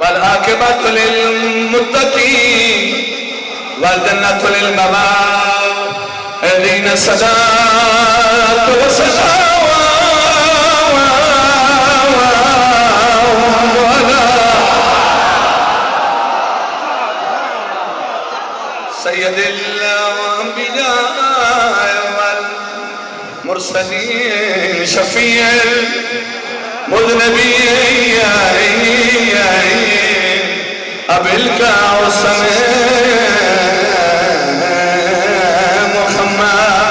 والعاقبة للمتقين والجنة للمتقين الصلاة والسلام على سيد الأنبياء والمرسلين شفيع المذنبين أبي الكوثر محمد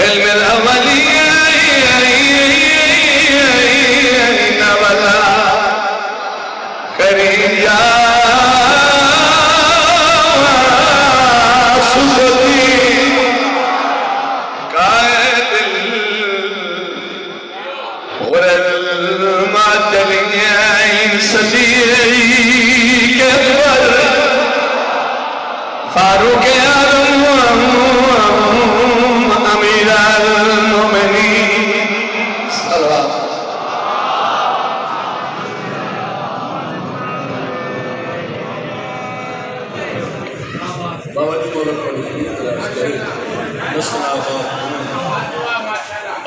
علم الأولية ولا كريم يا صدقي قائد غرر المعدلين صديق أكبر فاروق اعظم امير المؤمنين صلوات